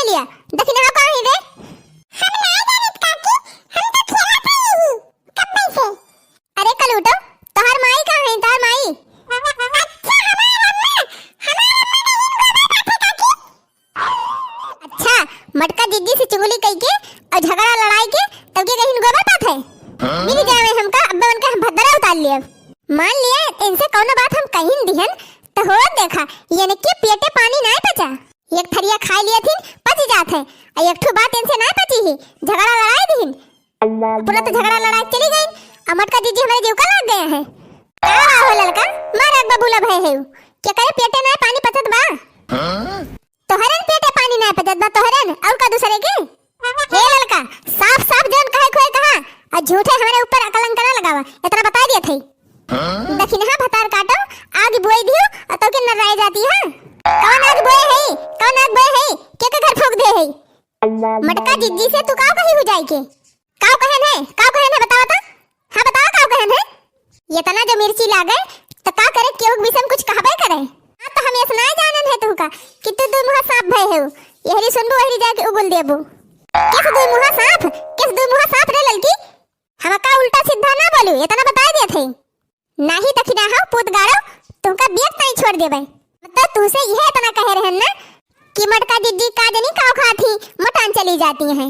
लिया। देखी ना कहां है रे? हम नहीं जानत काकी, हम तो खेला पे ही कब से। अरे कल उठो, तोहर माई कहां है? तोहर माई अच्छा हमारा अम्मा नहीं गोबर बाटे काकी। अच्छा मटका जिद्दी से चुगली कई के और झगड़ा लड़ाई के तब के कहीं गोबर बात है। मिल जावे हमका अब्बा उनका भद्रा उतार लिया। मान लिया इनसे कौनो बात हम कहीं दिहन तो हो देखा यानी कि पेटे पानी नहीं पचा। एक थरिया खा लिया थी पच जात है और एक ठो बात इनसे नहीं पची ही झगड़ा लड़ाई दीन पूरा तो झगड़ा लड़ाई चली गई। अमट का जीजी हमारे जीव का लग गया है। का हो लड़का मार एक बबूला भय है क्या करे पेटे नहीं पानी पचत बा तोहरन पेटे पानी नहीं पचत बा तोहरन और का दूसरे के हे लड़का साफ साफ जन कहे खोए कहा और झूठे हमारे ऊपर कलंक ना लगावा इतना बता दिया थे। दखिन हां भतार काटो आग बोई दियो और तो के नराई जाती है। कौन आग बोए है? कौन आग बोए है? के घर फूक दे है? मटका जिद्दी से तू का कही हो जाई के? काव कहन है? काव कहन है बताओ तो? हां बताओ काव कहन है? ये तना जो मिर्ची लागे तो का करे केहू विषम कुछ कहबे करे। हां तो हम इतना जानन है तू का कि तू दो मुंह साफ भय है यहरी सुनबो वहरी जाके उगल देबो। किस दो मुंह साफ? किस दो मुंह साफ रे लड़की? हम का उल्टा सीधा ना बोलू इतना बता दिए थे। नहीं दखिना हां पूत गाड़ो तुमका बेग नहीं छोड़ देबे। मतलब तुसे यह इतना कह रहे ना कि मटका जिद्दी का जनी काव खाती मटान चली जाती है।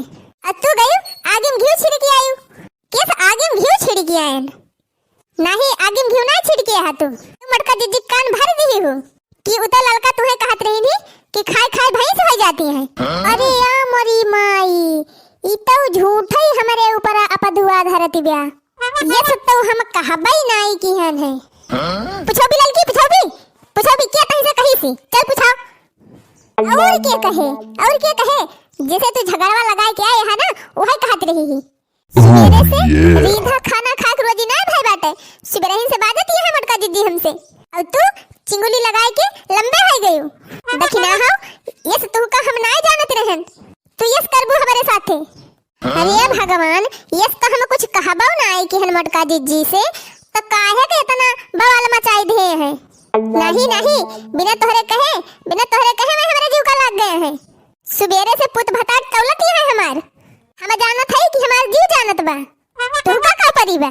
अब तू गई आगे में घी छिड़की आयु। किस आगे में घी छिड़की आयन? नहीं आगे में घी ना छिड़की है तू मटका जिद्दी कान भर दी हो कि उतर लड़का तुम्हें कहत रही थी कि खाए खाए भैंस हो जाती है। अरे या मोरी माई ई तो झूठा ही हमारे ऊपर अपधुआ धरती ब्या। ये सब तो हम कहबई नहीं की हन है। पूछो भी लड़की पूछो भी क्या कहीं से कहीं सी चल पूछो और क्या कहे जैसे तू झगड़वा लगाए के आए है ना वही कहत रही ही। सवेरे से रीधा खाना खा के रोजी ना भाई बाटे सुबह से बाजती है मटका जिद्दी हमसे और तू चिंगुली लगाए के लंबे हो गयो। दखिना हां ये तू का हम नहीं जानत रहन तू यस करबू हमारे साथे। अरे भगवान यस तो हम कुछ कहबो ना आई कि हन मटका जिद्दी से तो काहे के इतना बवाल मचाई दे है। नहीं बिना तोहरे कहे मैं हमारे जीव का लग गए हैं। सुबेरे से पुत भतात तौलत ही है हमार हम जानत है कि हमार जीव जानत बा तू का परिबा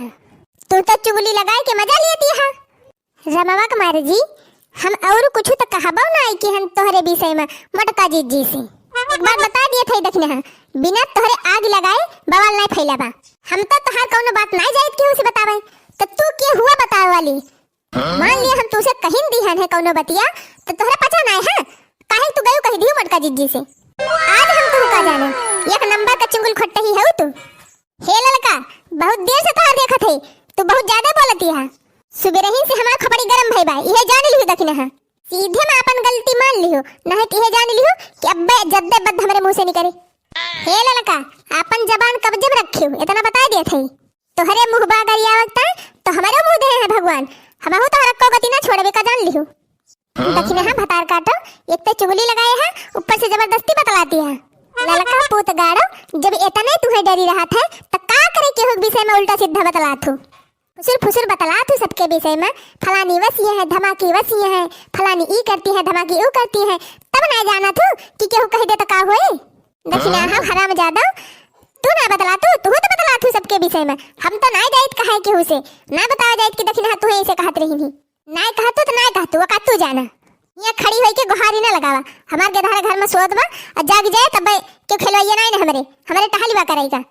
तू तो चुगली लगाए के मजा लेती है। रमावा कुमार जी हम और कुछ तो कहबो ना आई कि हम तोहरे विषय में मटका जिद्दी से एक बार बता दिए थे देखने हां बिना तोहरे आग लगाए बवाल नहीं फैलाबा। हम तो तोहार कोनो बात नहीं जायत केहू से बतावे तो तू के हुआ बतावे वाली। मान लिया हम तुसे कहीं दिहन है कोनो बतिया तो तोहरा पता नहीं है काहे तू गयो कह दियो मटका जिद्दी से। आज हम तू का जाने एक नंबर का चुंगल खट्टा ही है तू। हे लड़का बहुत देर से तोहार देखत है तू बहुत ज्यादा बोलती है। सुबह ही से हमार खपड़ी गरम भई बा यह जान लियो दखिना हां सीधे में अपन गलती मान लियो नहीं तो यह जान लियो कि अब्बे जद्दे बद हमारे मुंह से निकले। हे लड़का अपन जबान कब्जे में रखियो इतना बता दिए थे तोहरे मुंह बागरिया वक्त तो हमारे मुंह दे है भगवान हमहु तो रखो गति ना छोड़बे का जान लियो। दखिना हां भतार काटो एक तो चुगली लगाए है ऊपर से जबरदस्ती बतलाती है। लड़का पूत गाड़ो जब इतना तुम्हें डरी रहा था तो का करे के विषय में उल्टा सीधा बतलाथू फुसुर बतलाथू सबके विषय में फलानी वसी है धमाकी वसी है फलानी ई करती है धमाकी ऊ करती है तब ना जाना तू कि केहू कह दे तो का होए। दखिना हां हराम जादा तू ना बतलातू तू तो बतलाथू सबके विषय में हम तो नहीं जाइत कहे केहू से ना बतावा जाइत कि दखिना हां तू ऐसे कहत रही थी नहीं कहतू तो नहीं कहतू का तू जाना ये खड़ी होई के गुहारी ना लगावा हमार गेधारे घर में सोत बा और जाग जाए तब के खेलवाइए नहीं ना हमारे टहलवा करेगा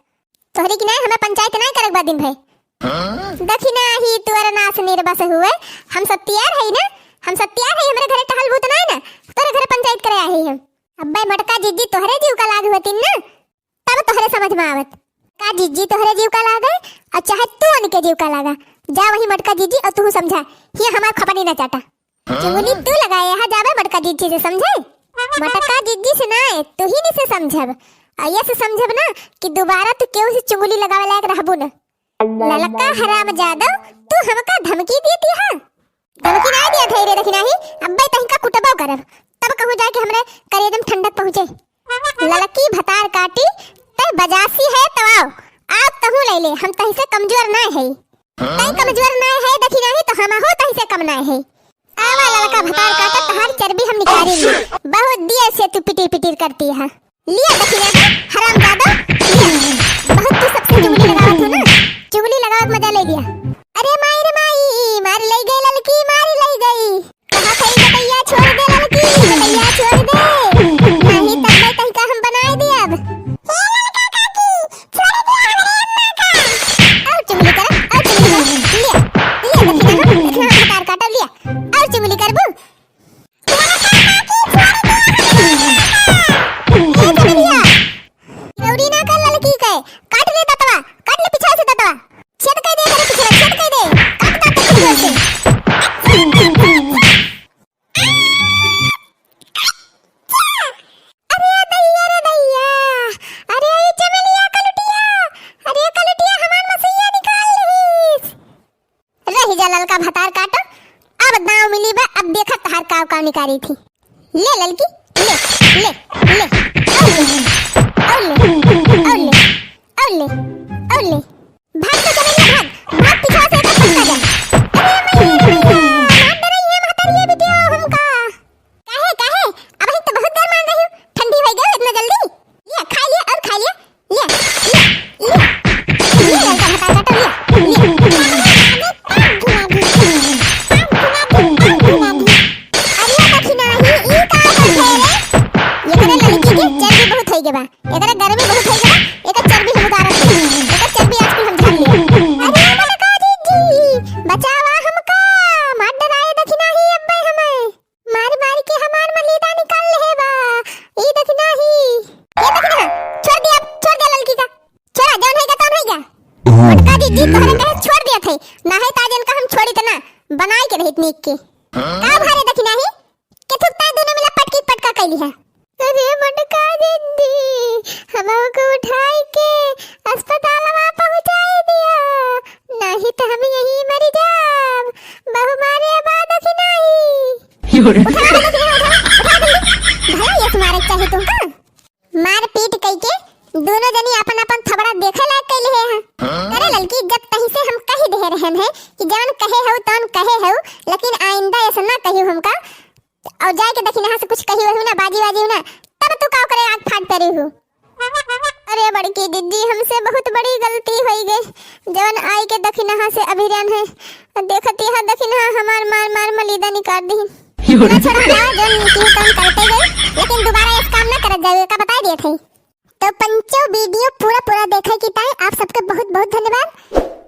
तोहरी की नहीं हमें पंचायत नहीं करक बा दिन भाई। दखिना ही तुअर नास निर्बस हुए हम सब तैयार है ना हम सब तैयार है हमारे घरे टहल भूत नहीं ना तोरे घरे पंचायत करे आई हम अब्बे मटका जिद्दी तोहरे जीव का लाग होती ना तब तोहरे समझ में आवत का जिद्दी तोहरे जीव का लागे और चाहे तू उनके जीव का लागा जा वही मटका जिद्दी और तू समझा ये हमार खपनी ना चाटा चुगली तू लगाए है जावे मटका जिद्दी से समझे मटका जिद्दी से ना तू ही नहीं से समझब और ये से समझब ना कि दोबारा तू केहू से चुगली लगावे लायक रहबू ना। ललका हराम जादव तू हमका धमकी देती है धमकी नहीं दिया थे रे दखिना ही अब्बे तहीं का कुटबो करब तब कहूं जाके हमरे करेदम ठंडक पहुंचे। ललकी भतार काटी तय बजासी है तवाओ आप तहु ले ले हम तहीं से कमजोर ना है तई कमजोर ना है दखिना ही तो हम हो तहीं से कम ना है। आवा ललका भतार काटा तहार चर्बी हम निकालेंगे बहुत देर से तू पिटीर पिटीर करती है लिया दक्षिणा का हरामजादा लिया। बहुत तू सबसे चुगली लगावत हो ना, चुगली लगावत मजा ले लिया। अरे माई रे माई, मारी लई गई लड़की, मारी लई गई। कहा कहीं बतैया छोड़ दे लड़की, बतैया छोड़ दे, नहीं तब मैं कहीं का हम बनाए दे अब। हे लड़का काकी, छोड़ दे हमरे अम्मा का। और चुगली कर, और चुगली कर, लिया लिया दक्षिणा का हतार काटा लिया, और चुगली कर बू। गौरी ना कर लड़की के, काट ले दतवा, काट ले पीछे से दतवा, छेद कर दे करे पीछे, छेद कर दे, काट काट के जोर से। अरे दैया रे दैया, अरे ये चमेलिया कलुटिया, अरे कलुटिया हमार मसैया निकाल लीस। रही जा ललका भतार काटो, अब दाव मिली बा, अब देखा तहार काव काव निकारी थी। ले ललकी, ले ले ले और ले और ले और ले और ले, भाग तो चमेलिया भाग, भाग पीछे से एक पक्का जा। अरे मैया मार दे रही है महतरिया बिटिया हमका। काहे काहे अब ही तो बहुत देर मान रही हूँ, ठंडी हो गई इतना जल्दी। ये खा लिया और खा लिया, ये ये लड़का हटा काटा लिया बा, एकरा गर्मी बहुत होई गबा, एकर चर्बी हम उतारत है, एकर चर्बी आजकल हम झाड़ लिया। अरे लड़का जी बचावा हमका, मार डराए दखिना ही अब्बे हमें, मार मार के हमार मलीदा निकाल ले बा, ई दखिना ही, ये दखिना छोड़ दिया लड़की का, छोड़ा जान है का काम है क्या। लड़का जी तोहरे कहे छोड़ दिया थे, ना है ताजन का हम छोड़ी त ना बनाई के रहित नीक के। का भारे दखिना ही के थुकता दोनों मिला पटकी पटका कैली है। अरे मटका दीदी हमको उठाई के अस्पताल में पहुंचाई दिया, नहीं तो हम यहीं मर जाब, बहु मारे बाद की नहीं। उठा भला ये मारे चाहे तुमका, मार पीट कई के दोनों जनी अपन अपन थबड़ा देखे लायक कैले हैं। अरे लड़की जब तही से हम कही दे रहन है कि जान कहे हो तन कहे हो, लेकिन आइंदा ऐसा ना कहियो हमका, और जाए के दखिना से कुछ कही हो ना बाजी हो ना, तब तू का करे आग फाड़ परी हो। अरे बड़की दीदी हमसे बहुत बड़ी गलती हो गई, जवन आई के दखिना से अभिरान है, देखती है दखिना हमार मार मार मलीदा निकाल दी। ना छोड़ा ना जन की काम करते गए, लेकिन दोबारा इस काम ना करत जावे का बता दिए थे। तो पंचो वीडियो पूरा देखे की ताई आप सबके बहुत बहुत धन्यवाद।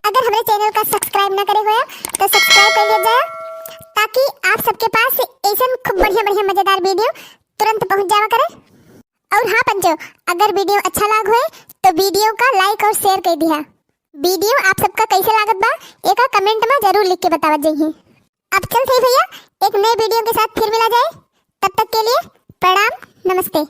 अगर हमारे चैनल का सब्सक्राइब ना करे होया तो सब्सक्राइब कर लीजिए, ताकि आप सबके पास ऐसा खूब बढ़िया मजेदार वीडियो तुरंत पहुंच जावा करे। और हाँ पंचो, अगर वीडियो अच्छा लाग होए तो वीडियो का लाइक और शेयर कर दिया। वीडियो आप सबका कैसे लागत बा एक कमेंट में जरूर लिख के बतावा जाइए। अब चलते भैया एक नए वीडियो के साथ फिर मिला जाए, तब तक के लिए प्रणाम, नमस्ते।